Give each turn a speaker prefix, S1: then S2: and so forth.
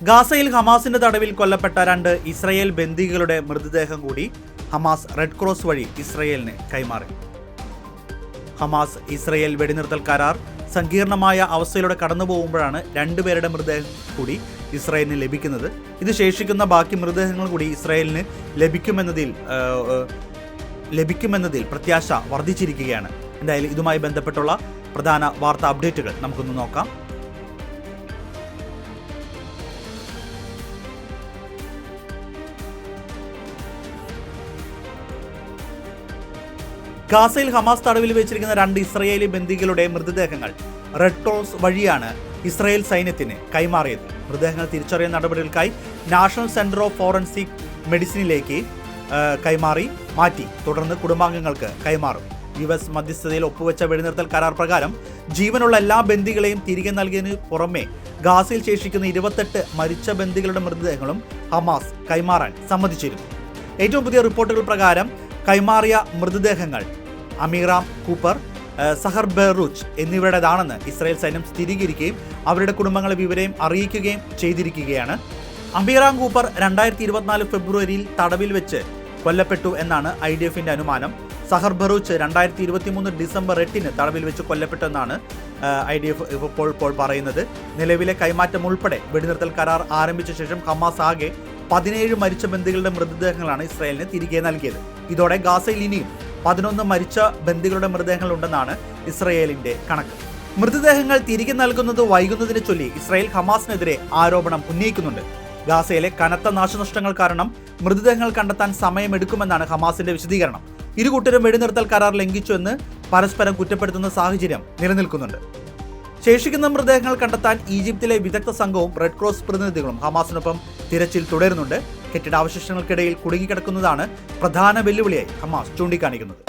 S1: ഗാസയിൽ ഹമാസിന്റെ തടവിൽ കൊല്ലപ്പെട്ട 2 ഇസ്രായേൽ ബന്ദികളുടെ മൃതദേഹം കൂടി ഹമാസ് റെഡ് ക്രോസ് വഴി ഇസ്രായേലിന് കൈമാറി. ഹമാസ് ഇസ്രായേൽ വെടിനിർത്തൽ കരാർ സങ്കീർണമായ അവസ്ഥയിലൂടെ കടന്നുപോകുമ്പോഴാണ് 2 പേരുടെ മൃതദേഹം കൂടി ഇസ്രായേലിന് ലഭിക്കുന്നത്. ഇത് ശേഷിക്കുന്ന ബാക്കി മൃതദേഹങ്ങൾ കൂടി ഇസ്രായേലിന് ലഭിക്കുമെന്നതിൽ പ്രത്യാശ വർദ്ധിച്ചിരിക്കുകയാണ്. എന്തായാലും ഇതുമായി ബന്ധപ്പെട്ടുള്ള പ്രധാന വാർത്താ അപ്ഡേറ്റുകൾ നമുക്കൊന്ന് നോക്കാം. ഗാസയിൽ ഹമാസ് തടവിൽ വെച്ചിരിക്കുന്ന 2 ഇസ്രായേലി ബന്ദികളുടെ മൃതദേഹങ്ങൾ റെഡ് ക്രോസ് വഴിയാണ് ഇസ്രായേൽ സൈന്യത്തിന് കൈമാറിയത്. മൃതദേഹങ്ങൾ തിരിച്ചറിയുന്ന നടപടികൾക്കായി നാഷണൽ സെന്റർ ഓഫ് ഫോറൻസിക് മെഡിസിനിലേക്ക് മാറ്റി തുടർന്ന് കുടുംബാംഗങ്ങൾക്ക് കൈമാറും. US മധ്യസ്ഥതയിൽ ഒപ്പുവെച്ച വെടിനിർത്തൽ കരാർ പ്രകാരം ജീവനുള്ള എല്ലാ ബന്ദികളെയും തിരികെ നൽകിയതിനു പുറമെ ഗാസയിൽ ശേഷിക്കുന്ന 28 മരിച്ച ബന്ദികളുടെ മൃതദേഹങ്ങളും ഹമാസ് കൈമാറാൻ സമ്മതിച്ചിരുന്നു. ഏറ്റവും പുതിയ റിപ്പോർട്ടുകൾ പ്രകാരം കൈമാറിയ മൃതദേഹങ്ങൾ അമീറാം കൂപ്പർ, സഹർ ബെറൂച്ച് എന്നിവരുടേതാണെന്ന് ഇസ്രായേൽ സൈന്യം സ്ഥിരീകരിക്കുകയും അവരുടെ കുടുംബങ്ങളെ വിവരം അറിയിക്കുകയും ചെയ്തിരിക്കുകയാണ്. അമീറാം കൂപ്പർ 2024 ഫെബ്രുവരിയിൽ തടവിൽ വെച്ച് കൊല്ലപ്പെട്ടു എന്നാണ് IDFന്റെ അനുമാനം. സഹർ ബെറൂച്ച് 2023 ഡിസംബർ 8 തടവിൽ വെച്ച് കൊല്ലപ്പെട്ടെന്നാണ് IDF ഇപ്പോൾ പറയുന്നത്. നിലവിലെ കൈമാറ്റം ഉൾപ്പെടെ വെടിനിർത്തൽ കരാർ ആരംഭിച്ച ശേഷം ഹമാസ് ആകെ 17 മരിച്ച ബന്ദികളുടെ മൃതദേഹങ്ങളാണ് ഇസ്രായേലിന് തിരികെ നൽകിയത്. ഇതോടെ ഗാസയിൽ ഇനിയും 11 മരിച്ച ബന്ദികളുടെ മൃതദേഹങ്ങൾ ഉണ്ടെന്നാണ് ഇസ്രായേലിന്റെ കണക്ക്. മൃതദേഹങ്ങൾ തിരികെ നൽകുന്നത് വൈകുന്നതിനെ ചൊല്ലി ഇസ്രായേൽ ഹമാസിനെതിരെ ആരോപണം ഉന്നയിക്കുന്നുണ്ട്. ഗാസയിലെ കനത്ത നാശനഷ്ടങ്ങൾ കാരണം മൃതദേഹങ്ങൾ കണ്ടെത്താൻ സമയമെടുക്കുമെന്നാണ് ഹമാസിന്റെ വിശദീകരണം. ഇരുകൂട്ടരും വെടിനിർത്തൽ കരാർ ലംഘിച്ചു എന്ന് പരസ്പരം കുറ്റപ്പെടുത്തുന്ന സാഹചര്യം നിലനിൽക്കുന്നുണ്ട്. ശേഷിക്കുന്ന മൃതദേഹങ്ങൾ കണ്ടെത്താൻ ഈജിപ്തിലെ വിദഗ്ധ സംഘവും റെഡ് ക്രോസ് പ്രതിനിധികളും ഹമാസിനൊപ്പം തിരച്ചിൽ തുടരുന്നുണ്ട്. കെട്ടിടാവശിഷ്ടങ്ങൾക്കിടയിൽ കുടുങ്ങിക്കിടക്കുന്നതാണ് പ്രധാന വെല്ലുവിളിയായി ഹമാസ് ചൂണ്ടിക്കാണിക്കുന്നത്.